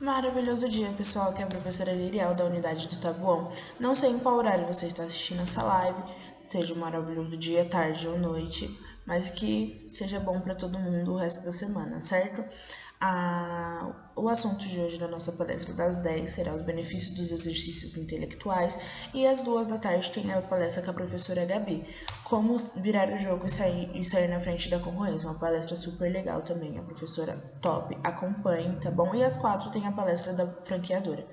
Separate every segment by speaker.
Speaker 1: Maravilhoso dia, pessoal. Aqui é a professora Liriel, da unidade do Tabuão. Não sei em qual horário você está assistindo essa live, seja um maravilhoso dia, tarde ou noite, mas que seja bom para todo mundo o resto da semana, certo? O assunto de hoje da nossa palestra das 10 será os benefícios dos exercícios intelectuais e às 2 da tarde tem a palestra com a professora Gabi, como virar o jogo e sair na frente da concorrência, uma palestra super legal também, a professora top, acompanhe, tá bom? E às 4 tem a palestra da franqueadora.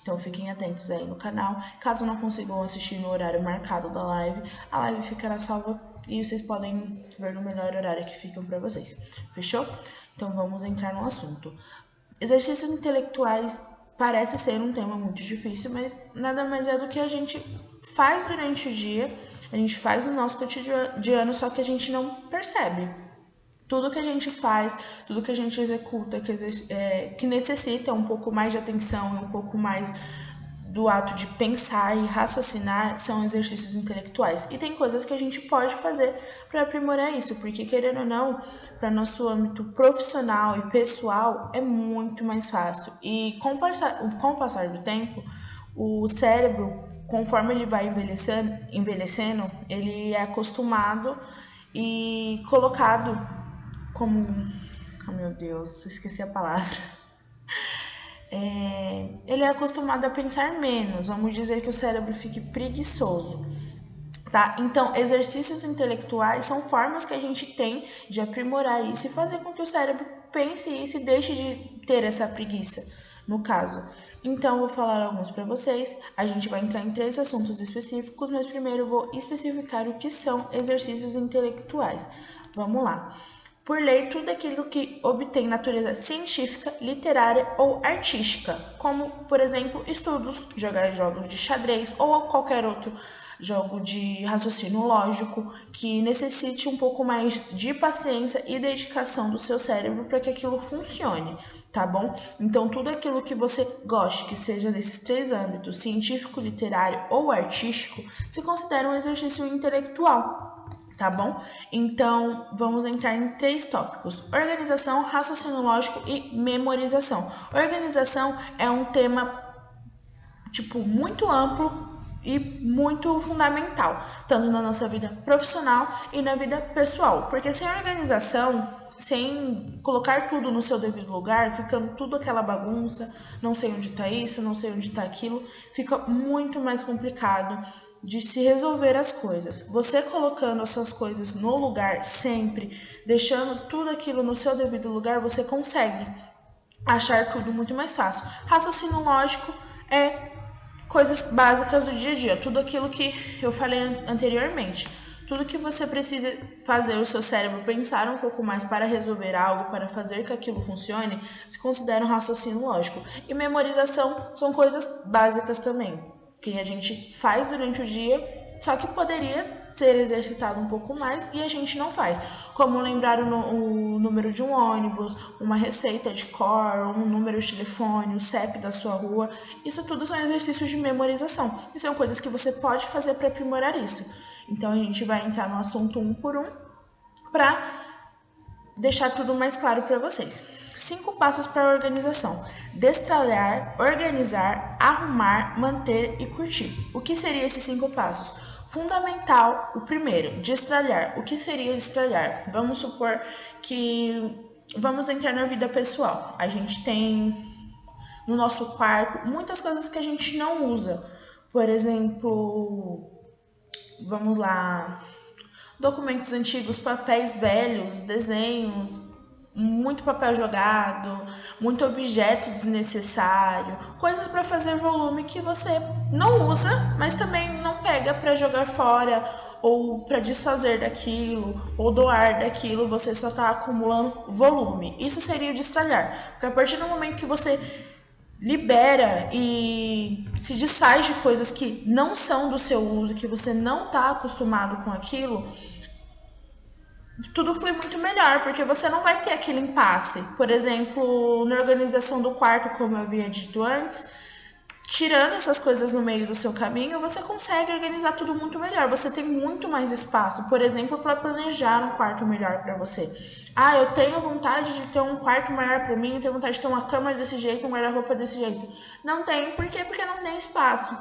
Speaker 1: Então fiquem atentos aí no canal, caso não consigam assistir no horário marcado da live, a live ficará salva e vocês podem ver no melhor horário que ficam para vocês, fechou? Então vamos entrar no assunto. Exercícios intelectuais parece ser um tema muito difícil, mas nada mais é do que a gente faz durante o dia, a gente faz no nosso cotidiano, só que a gente não percebe. Tudo que a gente faz, tudo que a gente executa, que necessita um pouco mais de atenção e um pouco mais do ato de pensar e raciocinar são exercícios intelectuais. E tem coisas que a gente pode fazer para aprimorar isso, porque querendo ou não, para nosso âmbito profissional e pessoal é muito mais fácil. E com o passar do tempo, o cérebro, conforme ele vai envelhecendo, ele é acostumado e colocado como... Oh, meu Deus, esqueci a palavra. Ele é acostumado a pensar menos, vamos dizer que o cérebro fique preguiçoso, tá? Então, exercícios intelectuais são formas que a gente tem de aprimorar isso e fazer com que o cérebro pense isso e deixe de ter essa preguiça, no caso. Então, vou falar alguns para vocês, a gente vai entrar em 3 assuntos específicos, mas primeiro eu vou especificar o que são exercícios intelectuais. Vamos lá. Por lei, tudo aquilo que obtém natureza científica, literária ou artística, como, por exemplo, estudos, jogar jogos de xadrez ou qualquer outro jogo de raciocínio lógico que necessite um pouco mais de paciência e dedicação do seu cérebro para que aquilo funcione, tá bom? Então, tudo aquilo que você goste, que seja nesses 3 âmbitos, científico, literário ou artístico, se considera um exercício intelectual. Tá bom? Então, vamos entrar em 3 tópicos: organização, raciocínio lógico e memorização. Organização é um tema, muito amplo e muito fundamental, tanto na nossa vida profissional e na vida pessoal. Porque sem organização, sem colocar tudo no seu devido lugar, ficando tudo aquela bagunça, não sei onde tá isso, não sei onde tá aquilo, fica muito mais complicado de se resolver as coisas. Você colocando as suas coisas no lugar sempre, deixando tudo aquilo no seu devido lugar, você consegue achar tudo muito mais fácil. Raciocínio lógico é coisas básicas do dia a dia, tudo aquilo que eu falei anteriormente. Tudo que você precisa fazer o seu cérebro pensar um pouco mais para resolver algo, para fazer que aquilo funcione, se considera um raciocínio lógico. E memorização são coisas básicas também, que a gente faz durante o dia, só que poderia ser exercitado um pouco mais e a gente não faz. Como lembrar o número de um ônibus, uma receita de cor, um número de telefone, o CEP da sua rua. Isso tudo são exercícios de memorização. E são coisas que você pode fazer para aprimorar isso. Então a gente vai entrar no assunto um por um para deixar tudo mais claro para vocês. 5 passos para a organização: destralhar, organizar, arrumar, manter e curtir. O que seriam esses 5 passos? Fundamental, o primeiro, destralhar. O que seria destralhar? Vamos supor que vamos entrar na vida pessoal. A gente tem no nosso quarto muitas coisas que a gente não usa. Por exemplo, vamos lá, documentos antigos, papéis velhos, desenhos, muito papel jogado, muito objeto desnecessário, coisas para fazer volume que você não usa, mas também não pega para jogar fora ou para desfazer daquilo ou doar daquilo, você só está acumulando volume. Isso seria o destralhar, porque a partir do momento que você libera e se desfaz de coisas que não são do seu uso, que você não está acostumado com aquilo, tudo flui muito melhor, porque você não vai ter aquele impasse. Por exemplo, na organização do quarto, como eu havia dito antes, tirando essas coisas no meio do seu caminho, você consegue organizar tudo muito melhor. Você tem muito mais espaço, por exemplo, para planejar um quarto melhor para você. Ah, eu tenho vontade de ter um quarto maior para mim, eu tenho vontade de ter uma cama desse jeito, um guarda-roupa desse jeito. Não tem, por quê? Porque não tem espaço.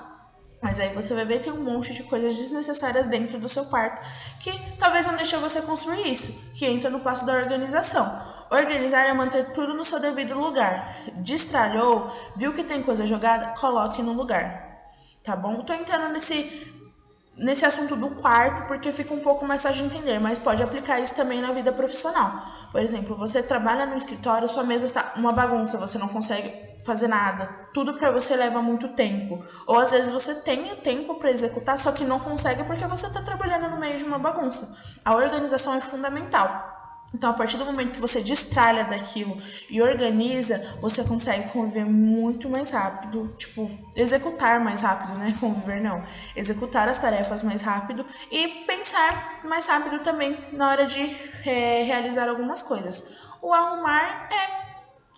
Speaker 1: Mas aí você vai ver que tem um monte de coisas desnecessárias dentro do seu quarto que talvez não deixe você construir isso, que entra no passo da organização. Organizar é manter tudo no seu devido lugar. Destralhou, viu que tem coisa jogada, coloque no lugar. Tá bom? Tô entrando nesse assunto do quarto porque fica um pouco mais fácil de entender, mas pode aplicar isso também na vida profissional. Por exemplo, você trabalha no escritório, sua mesa está uma bagunça, você não consegue fazer nada, tudo para você leva muito tempo. Ou às vezes você tem o tempo para executar, só que não consegue porque você está trabalhando no meio de uma bagunça. A organização é fundamental. Então, a partir do momento que você destralha daquilo e organiza, você consegue conviver muito mais rápido, tipo, executar mais rápido, né? Conviver não. Executar as tarefas mais rápido e pensar mais rápido também na hora de realizar algumas coisas. O arrumar é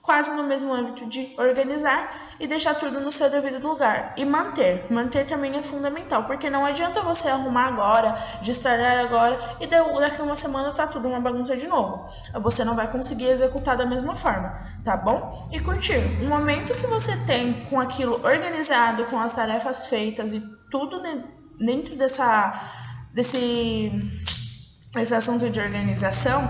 Speaker 1: quase no mesmo âmbito de organizar e deixar tudo no seu devido lugar. E manter. Manter também é fundamental, porque não adianta você arrumar agora, destralhar agora, e daqui a uma semana tá tudo uma bagunça de novo. Você não vai conseguir executar da mesma forma, tá bom? E curtir. O momento que você tem com aquilo organizado, com as tarefas feitas e tudo dentro desse assunto de organização,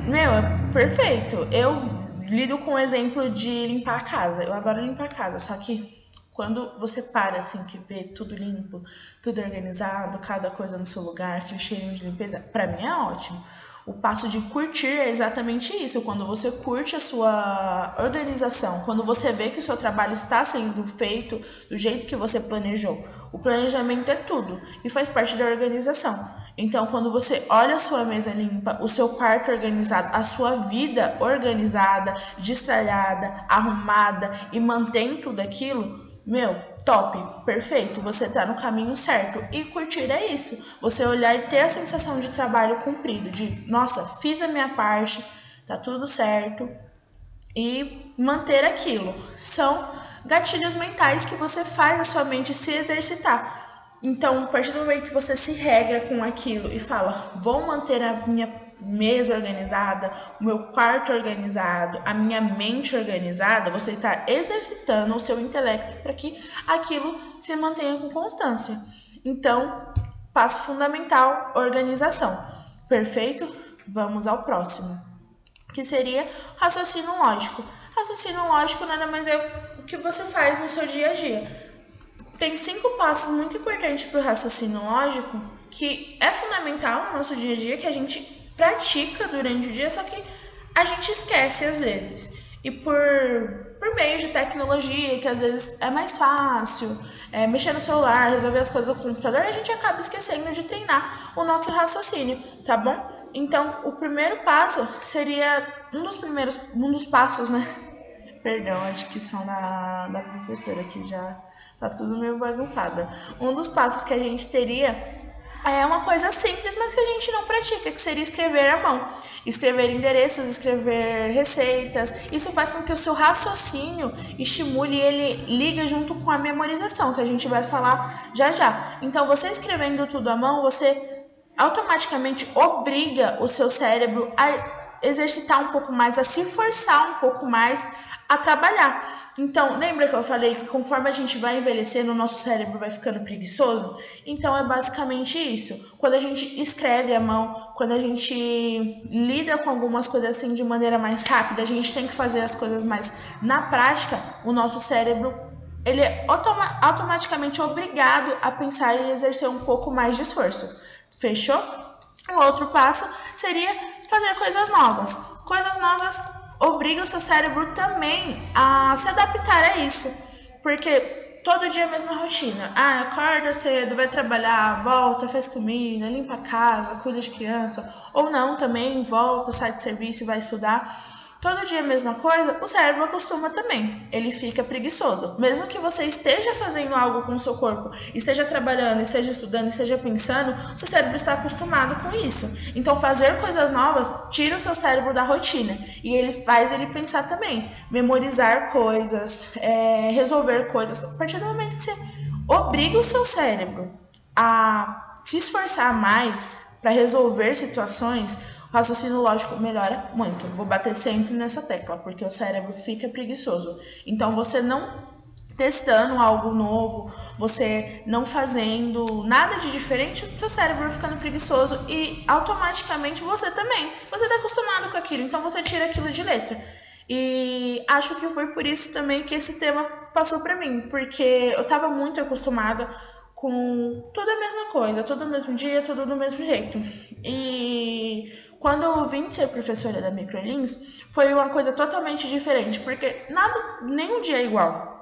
Speaker 1: meu, é perfeito. Eu lido com o exemplo de limpar a casa. Eu adoro limpar a casa, só que quando você para, assim, que vê tudo limpo, tudo organizado, cada coisa no seu lugar, aquele cheirinho de limpeza, pra mim é ótimo. O passo de curtir é exatamente isso, quando você curte a sua organização, quando você vê que o seu trabalho está sendo feito do jeito que você planejou. O planejamento é tudo e faz parte da organização. Então, quando você olha a sua mesa limpa, o seu quarto organizado, a sua vida organizada, destralhada, arrumada e mantém tudo aquilo, meu, top, perfeito, você tá no caminho certo. E curtir é isso, você olhar e ter a sensação de trabalho cumprido, de, nossa, fiz a minha parte, tá tudo certo, e manter aquilo. São gatilhos mentais que você faz a sua mente se exercitar. Então, a partir do momento que você se regra com aquilo e fala, vou manter a minha mesa organizada, o meu quarto organizado, a minha mente organizada, você está exercitando o seu intelecto para que aquilo se mantenha com constância. Então, passo fundamental, organização. Perfeito? Vamos ao próximo, que seria raciocínio lógico. Raciocínio lógico nada mais é o que você faz no seu dia a dia. Tem 5 passos muito importantes para o raciocínio lógico, que é fundamental no nosso dia a dia, que a gente pratica durante o dia, só que a gente esquece às vezes. E por meio de tecnologia, que às vezes é mais fácil, mexer no celular, resolver as coisas no computador, a gente acaba esquecendo de treinar o nosso raciocínio, tá bom? Então, o primeiro passo seria um dos passos, né? Perdão, a dicção da professora aqui já tá tudo meio bagunçada. Um dos passos que a gente teria é uma coisa simples, mas que a gente não pratica, que seria escrever à mão. Escrever endereços, escrever receitas. Isso faz com que o seu raciocínio estimule e ele liga junto com a memorização, que a gente vai falar já já. Então, você escrevendo tudo à mão, você automaticamente obriga o seu cérebro a exercitar um pouco mais, a se forçar um pouco mais a trabalhar. Então, lembra que eu falei que conforme a gente vai envelhecendo, o nosso cérebro vai ficando preguiçoso? Então, é basicamente isso. Quando a gente escreve à mão, quando a gente lida com algumas coisas assim de maneira mais rápida, a gente tem que fazer as coisas mais na prática, o nosso cérebro ele é automaticamente obrigado a pensar e exercer um pouco mais de esforço. Fechou? O outro passo seria fazer coisas novas. Coisas novas obriga o seu cérebro também a se adaptar a isso, porque todo dia é a mesma rotina. Acorda cedo, vai trabalhar, volta, faz comida, limpa a casa, cuida de criança, ou não também, volta, sai de serviço e vai estudar. todo dia a mesma coisa, o cérebro acostuma também. Ele fica preguiçoso. Mesmo que você esteja fazendo algo com o seu corpo, esteja trabalhando, esteja estudando, esteja pensando, o seu cérebro está acostumado com isso. Então, fazer coisas novas tira o seu cérebro da rotina. E ele faz ele pensar também. Memorizar coisas, resolver coisas. A partir do momento que você obriga o seu cérebro a se esforçar mais para resolver situações, o raciocínio lógico melhora muito. Vou bater sempre nessa tecla, porque o cérebro fica preguiçoso. Então, você não testando algo novo, você não fazendo nada de diferente, o seu cérebro vai ficando preguiçoso e automaticamente você também. Você está acostumado com aquilo, então você tira aquilo de letra. E acho que foi por isso também que esse tema passou para mim, porque eu estava muito acostumada com tudo a mesma coisa, tudo no mesmo dia, tudo do mesmo jeito. E quando eu vim ser professora da Microlins, foi uma coisa totalmente diferente, porque nenhum dia é igual.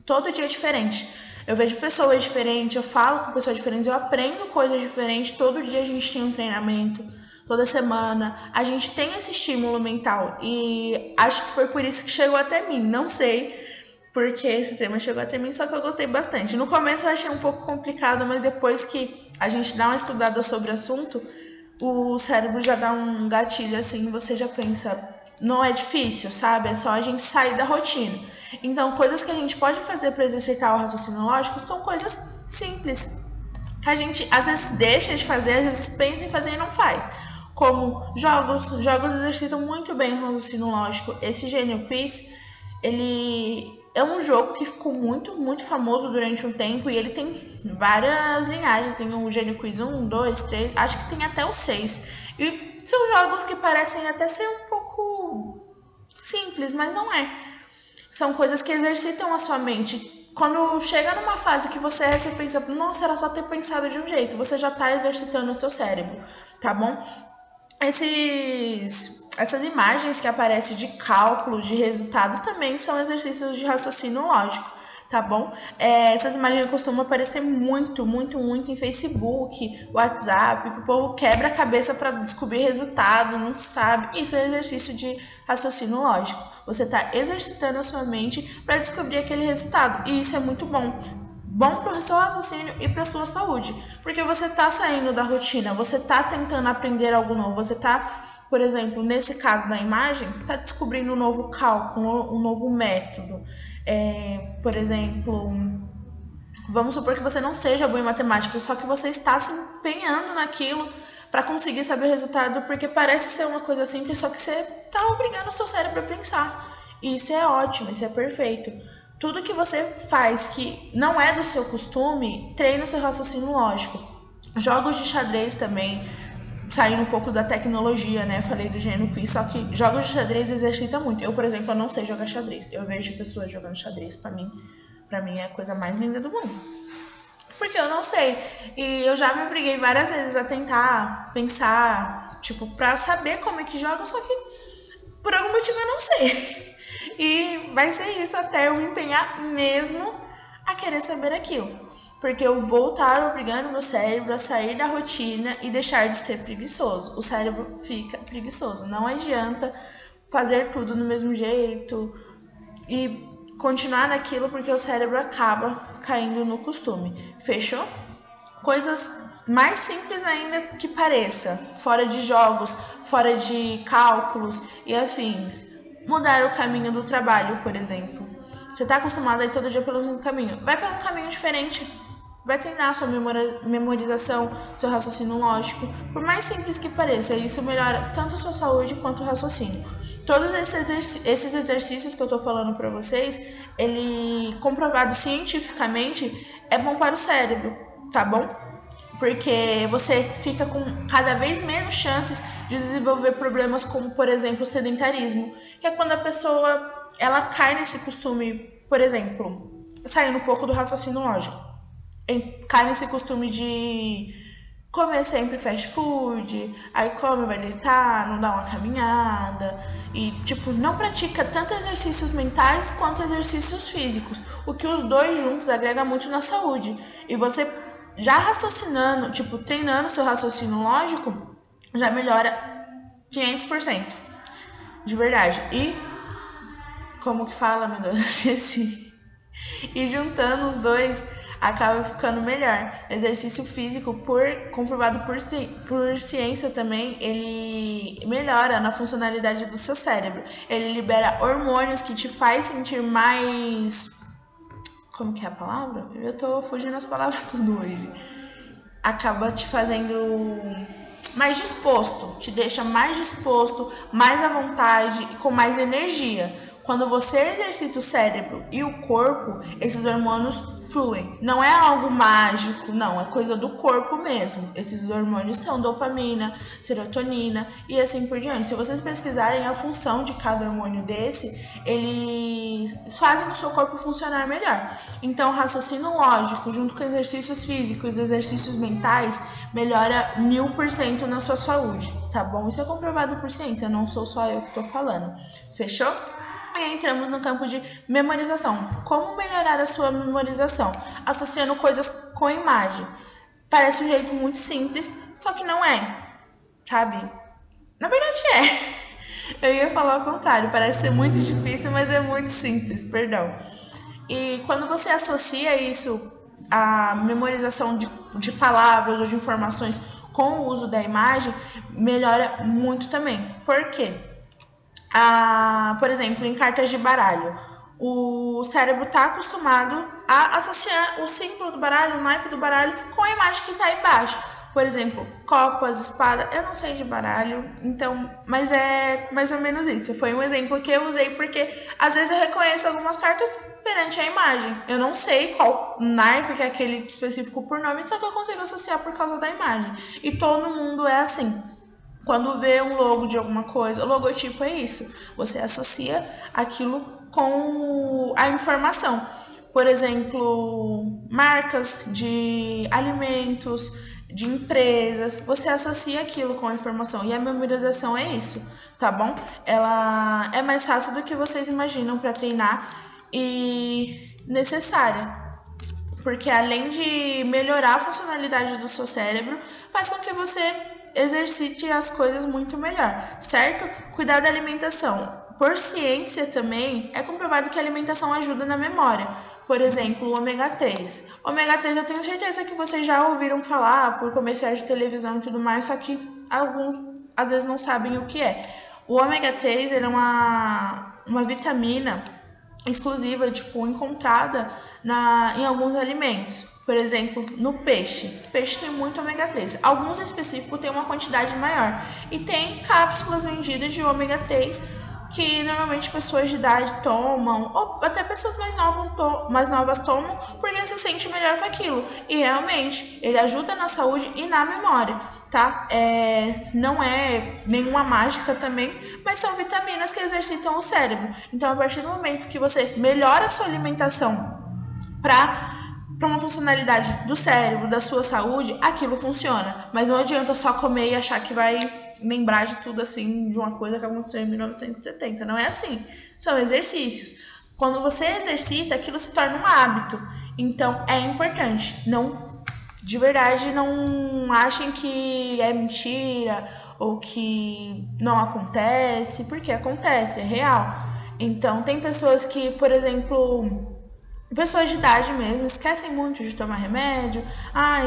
Speaker 1: Todo dia é diferente. Eu vejo pessoas diferentes, eu falo com pessoas diferentes, eu aprendo coisas diferentes. Todo dia a gente tem um treinamento, toda semana. A gente tem esse estímulo mental. E acho que foi por isso que chegou até mim. Não sei porque esse tema chegou até mim, só que eu gostei bastante. No começo eu achei um pouco complicado, mas depois que a gente dá uma estudada sobre o assunto, o cérebro já dá um gatilho assim, você já pensa, não é difícil, sabe? É só a gente sair da rotina. Então, coisas que a gente pode fazer para exercitar o raciocínio lógico são coisas simples, que a gente às vezes deixa de fazer, às vezes pensa em fazer e não faz. Como jogos. Jogos exercitam muito bem o raciocínio lógico. Esse Gênio Quiz, ele é um jogo que ficou muito, muito famoso durante um tempo e ele tem várias linhagens. Tem o Gênio Quiz 1, 2, 3, acho que tem até o 6. E são jogos que parecem até ser um pouco simples, mas não é. São coisas que exercitam a sua mente. Quando chega numa fase que você pensa, nossa, era só ter pensado de um jeito, você já está exercitando o seu cérebro, tá bom? Essas imagens que aparecem de cálculo de resultados também são exercícios de raciocínio lógico, tá bom? Essas imagens costumam aparecer muito, muito, muito em Facebook, WhatsApp, que o povo quebra a cabeça para descobrir resultado, não sabe. Isso é exercício de raciocínio lógico. Você está exercitando a sua mente para descobrir aquele resultado, e isso é muito bom. Bom para o seu raciocínio e para a sua saúde, porque você está saindo da rotina, você está tentando aprender algo novo, você está, por exemplo, nesse caso da imagem, está descobrindo um novo cálculo, um novo método. Por exemplo, vamos supor que você não seja bom em matemática, só que você está se empenhando naquilo para conseguir saber o resultado, porque parece ser uma coisa simples, só que você está obrigando o seu cérebro a pensar. E isso é ótimo, isso é perfeito. Tudo que você faz que não é do seu costume, treina o seu raciocínio lógico. Jogos de xadrez também, saindo um pouco da tecnologia, né? Falei do Gênio Quiz, só que jogos de xadrez exercita muito. Eu, por exemplo, eu não sei jogar xadrez. Eu vejo pessoas jogando xadrez, pra mim é a coisa mais linda do mundo. Porque eu não sei. E eu já me obriguei várias vezes a tentar pensar, tipo, pra saber como é que joga, só que por algum motivo eu não sei. E vai ser isso até eu me empenhar mesmo a querer saber aquilo. Porque eu vou estar obrigando o meu cérebro a sair da rotina e deixar de ser preguiçoso. O cérebro fica preguiçoso. Não adianta fazer tudo do mesmo jeito e continuar naquilo, porque o cérebro acaba caindo no costume. Fechou? Coisas mais simples ainda que pareça. Fora de jogos, fora de cálculos e afins. Mudar o caminho do trabalho, por exemplo. Você está acostumado a ir todo dia pelo mesmo caminho. Vai pelo um caminho diferente. Vai treinar sua memorização, seu raciocínio lógico. Por mais simples que pareça, isso melhora tanto a sua saúde quanto o raciocínio. Todos esses exercícios que eu estou falando para vocês, ele comprovado cientificamente, é bom para o cérebro, tá bom? Porque você fica com cada vez menos chances de desenvolver problemas como, por exemplo, o sedentarismo, que é quando a pessoa ela cai nesse costume, por exemplo, saindo um pouco do raciocínio lógico, cai nesse costume de comer sempre fast food, aí come, vai deitar, não dá uma caminhada e, tipo, não pratica tanto exercícios mentais quanto exercícios físicos, o que os dois juntos agrega muito na saúde. E você já raciocinando, tipo, treinando seu raciocínio lógico, já melhora 500%. de verdade. E, como que fala, meu Deus, esqueci. E juntando os dois, acaba ficando melhor. Exercício físico, comprovado por ciência também, ele melhora na funcionalidade do seu cérebro. Ele libera hormônios que te faz sentir mais... Como que é a palavra? Eu tô fugindo as palavras tudo hoje. Acaba te fazendo mais disposto, te deixa mais disposto, mais à vontade e com mais energia. Quando você exercita o cérebro e o corpo, esses hormônios fluem. Não é algo mágico, não, é coisa do corpo mesmo. Esses hormônios são dopamina, serotonina e assim por diante. Se vocês pesquisarem a função de cada hormônio desse, eles fazem o seu corpo funcionar melhor. Então, raciocínio lógico, junto com exercícios físicos, exercícios mentais, melhora 1000% na sua saúde, tá bom? Isso é comprovado por ciência, não sou só eu que tô falando. Fechou? Aí entramos no campo de memorização. Como melhorar a sua memorização? Associando coisas com imagem. Parece um jeito muito simples, só que não é, sabe? Na verdade é. Eu ia falar ao contrário, parece ser muito difícil, mas é muito simples, perdão. E quando você associa isso à memorização de palavras ou de informações com o uso da imagem, melhora muito também. Por quê? Por exemplo, em cartas de baralho, o cérebro está acostumado a associar o símbolo do baralho, o naipe do baralho, com a imagem que está embaixo. Por exemplo, copas, espada, eu não sei de baralho, então, mas é mais ou menos isso. Foi um exemplo que eu usei porque às vezes eu reconheço algumas cartas perante a imagem. Eu não sei qual naipe que é aquele específico por nome, só que eu consigo associar por causa da imagem. E todo mundo é assim. Quando vê um logo de alguma coisa, o logotipo é isso. Você associa aquilo com a informação. Por exemplo, marcas de alimentos, de empresas, você associa aquilo com a informação. E a memorização é isso, tá bom? Ela é mais fácil do que vocês imaginam para treinar e necessária. Porque além de melhorar a funcionalidade do seu cérebro, faz com que você exercite as coisas muito melhor, certo? Cuidar da alimentação. Por ciência também, é comprovado que a alimentação ajuda na memória. Por exemplo, o ômega 3. Ômega 3 eu tenho certeza que vocês já ouviram falar por comerciais de televisão e tudo mais, só que alguns às vezes não sabem o que é. O ômega 3 ele é uma vitamina exclusiva, tipo, encontrada em alguns alimentos. Por exemplo, no peixe. O peixe tem muito ômega 3. Alguns específicos têm uma quantidade maior. E tem cápsulas vendidas de ômega 3 que normalmente pessoas de idade tomam, ou até pessoas mais novas tomam, porque se sente melhor com aquilo. E realmente, ele ajuda na saúde e na memória, tá? Não é nenhuma mágica também, mas são vitaminas que exercitam o cérebro. Então, a partir do momento que você melhora a sua alimentação para uma funcionalidade do cérebro, da sua saúde, aquilo funciona. Mas não adianta só comer e achar que vai lembrar de tudo assim, de uma coisa que aconteceu em 1970. Não é assim. São exercícios. Quando você exercita, aquilo se torna um hábito. Então, é importante. Não, de verdade, não achem que é mentira ou que não acontece, porque acontece, é real. Então, tem pessoas que, por exemplo, pessoas de idade mesmo, esquecem muito de tomar remédio,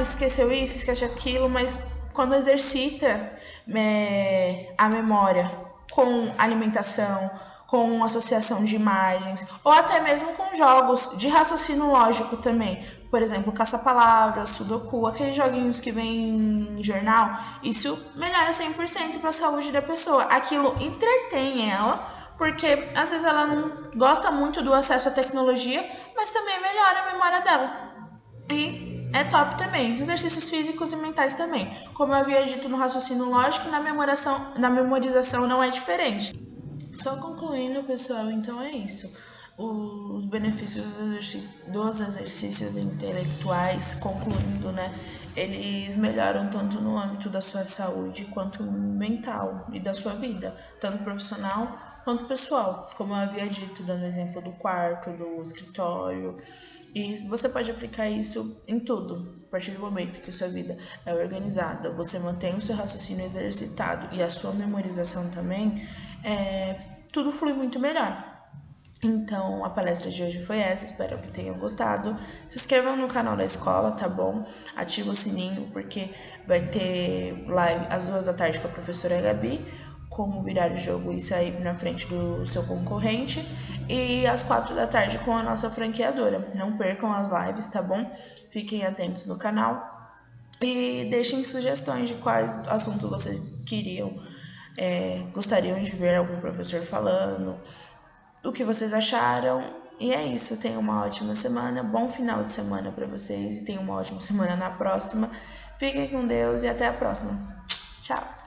Speaker 1: esqueceu isso, esquece aquilo, mas quando exercita a memória com alimentação, com associação de imagens, ou até mesmo com jogos de raciocínio lógico também, por exemplo, caça-palavras, sudoku, aqueles joguinhos que vem em jornal, isso melhora 100% para a saúde da pessoa, aquilo entretém ela, porque às vezes ela não gosta muito do acesso à tecnologia, mas também melhora a memória dela. E é top também. Exercícios físicos e mentais também. Como eu havia dito no raciocínio lógico, na memorização não é diferente. Só concluindo, pessoal, então é isso. Os benefícios dos exercícios intelectuais, concluindo, né? Eles melhoram tanto no âmbito da sua saúde quanto mental e da sua vida, tanto profissional quanto pessoal, como eu havia dito, dando exemplo do quarto, do escritório. E você pode aplicar isso em tudo. A partir do momento que sua vida é organizada, você mantém o seu raciocínio exercitado e a sua memorização também, tudo flui muito melhor. Então, a palestra de hoje foi essa, espero que tenham gostado. Se inscrevam no canal da escola, tá bom? Ativa o sininho, porque vai ter live às 2 da tarde com a professora Gabi, como virar o jogo e sair na frente do seu concorrente, e às 4 da tarde com a nossa franqueadora. Não percam as lives, tá bom? Fiquem atentos no canal e deixem sugestões de quais assuntos vocês gostariam de ver algum professor falando, o que vocês acharam. E é isso, tenham uma ótima semana, bom final de semana para vocês, tenham uma ótima semana na próxima. Fiquem com Deus e até a próxima. Tchau!